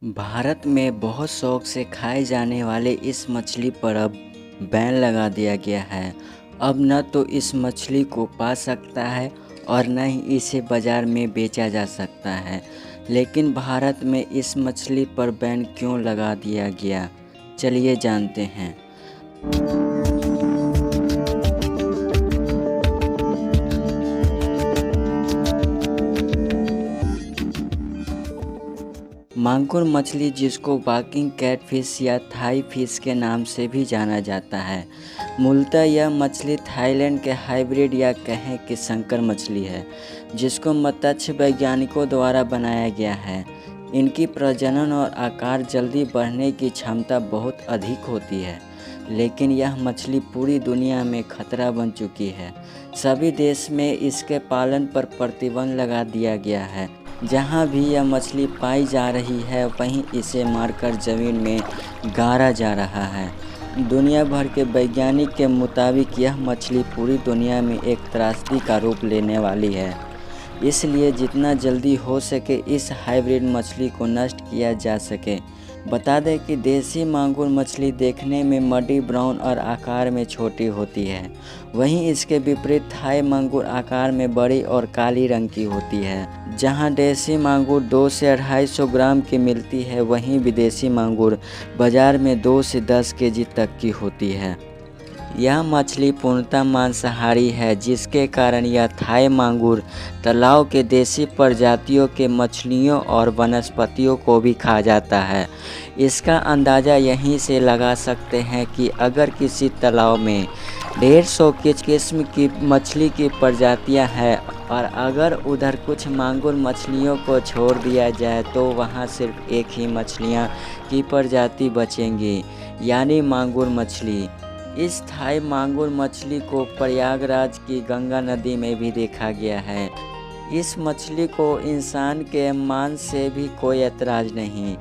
भारत में बहुत शौक से खाए जाने वाले इस मछली पर अब बैन लगा दिया गया है। अब न तो इस मछली को पा सकता है और न ही इसे बाज़ार में बेचा जा सकता है। लेकिन भारत में इस मछली पर बैन क्यों लगा दिया गया, चलिए जानते हैं। मांगुर मछली, जिसको बाकिंग कैटफिश या थाई फिश के नाम से भी जाना जाता है, मूलतः यह मछली थाईलैंड के हाइब्रिड या कहें कि संकर मछली है, जिसको मत्स्य वैज्ञानिकों द्वारा बनाया गया है। इनकी प्रजनन और आकार जल्दी बढ़ने की क्षमता बहुत अधिक होती है, लेकिन यह मछली पूरी दुनिया में खतरा बन चुकी है। सभी देश में इसके पालन पर प्रतिबंध लगा दिया गया है। जहाँ भी यह मछली पाई जा रही है, वहीं इसे मारकर ज़मीन में गाड़ा जा रहा है। दुनिया भर के वैज्ञानिक के मुताबिक यह मछली पूरी दुनिया में एक त्रासदी का रूप लेने वाली है। इसलिए जितना जल्दी हो सके इस हाइब्रिड मछली को नष्ट किया जा सके। बता दें कि देसी मांगुर मछली देखने में मडी ब्राउन और आकार में छोटी होती है, वहीं इसके विपरीत थाई मांगुर आकार में बड़ी और काली रंग की होती है। जहां देसी मांगुर 2 से 250 ग्राम की मिलती है, वहीं विदेशी मांगुर बाजार में 2 से 10 केजी तक की होती है। यह मछली पूर्णतः मांसाहारी है, जिसके कारण यह थाई मांगुर तालाब के देसी प्रजातियों के मछलियों और वनस्पतियों को भी खा जाता है। इसका अंदाज़ा यहीं से लगा सकते हैं कि अगर किसी तालाब में 150 किस्म की मछली की प्रजातियां हैं और अगर उधर कुछ मांगुर मछलियों को छोड़ दिया जाए, तो वहां सिर्फ एक ही मछलियां की प्रजाति बचेंगी, यानी मांगुर मछली। इस थाई मांगुर मछली को प्रयागराज की गंगा नदी में भी देखा गया है। इस मछली को इंसान के मांस से भी कोई ऐतराज़ नहीं।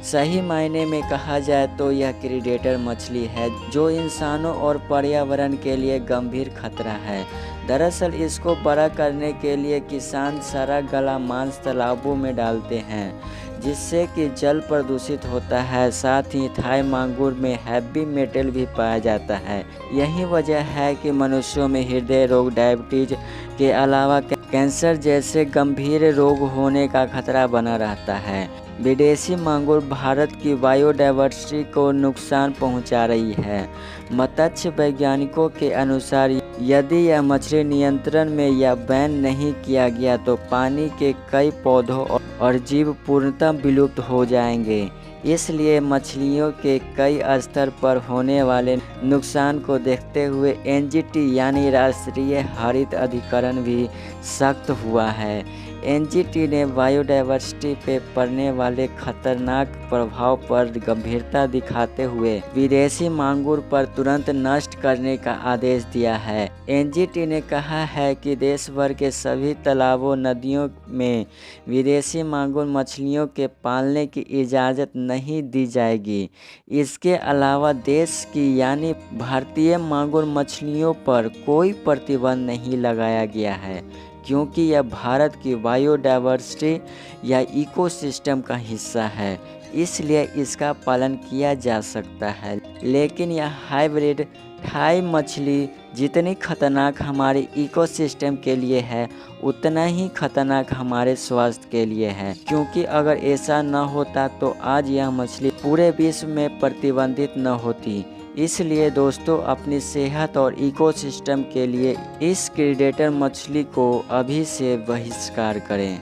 सही मायने में कहा जाए तो यह प्रीडेटर मछली है, जो इंसानों और पर्यावरण के लिए गंभीर खतरा है। दरअसल इसको बड़ा करने के लिए किसान सारा गला मांस तालाबों में डालते हैं, जिससे कि जल प्रदूषित होता है। साथ ही थाई मांगुर में हैवी मेटल भी पाया जाता है। यही वजह है कि मनुष्यों में हृदय रोग, डायबिटीज के अलावा कैंसर जैसे गंभीर रोग होने का खतरा बना रहता है। विदेशी मांगुर भारत की बायोडायवर्सिटी को नुकसान पहुंचा रही है। मत्स्य वैज्ञानिकों के अनुसार यदि यह मछली नियंत्रण में या बैन नहीं किया गया, तो पानी के कई पौधों और जीव पूर्णतः विलुप्त हो जाएंगे। इसलिए मछलियों के कई स्तर पर होने वाले नुकसान को देखते हुए एनजीटी यानी राष्ट्रीय हरित अधिकरण भी सख्त हुआ है। एनजीटी ने बायोडायवर्सिटी पे पड़ने वाले खतरनाक प्रभाव पर गंभीरता दिखाते हुए विदेशी मांगुर पर तुरंत नष्ट करने का आदेश दिया है। एनजीटी ने कहा है कि देश भर के सभी तालाबों, नदियों में विदेशी मांगुर मछलियों के पालने की इजाज़त नहीं दी जाएगी। इसके अलावा देश की यानी भारतीय मांगुर मछलियों पर कोई प्रतिबंध नहीं लगाया गया है, क्योंकि यह भारत की बायोडायवर्सिटी या इकोसिस्टम का हिस्सा है, इसलिए इसका पालन किया जा सकता है। लेकिन यह हाइब्रिड थाई मछली जितनी खतरनाक हमारे इकोसिस्टम के लिए है, उतना ही खतरनाक हमारे स्वास्थ्य के लिए है, क्योंकि अगर ऐसा न होता तो आज यह मछली पूरे विश्व में प्रतिबंधित न होती। इसलिए दोस्तों, अपनी सेहत और इकोसिस्टम के लिए इस प्रीडेटर मछली को अभी से बहिष्कार करें।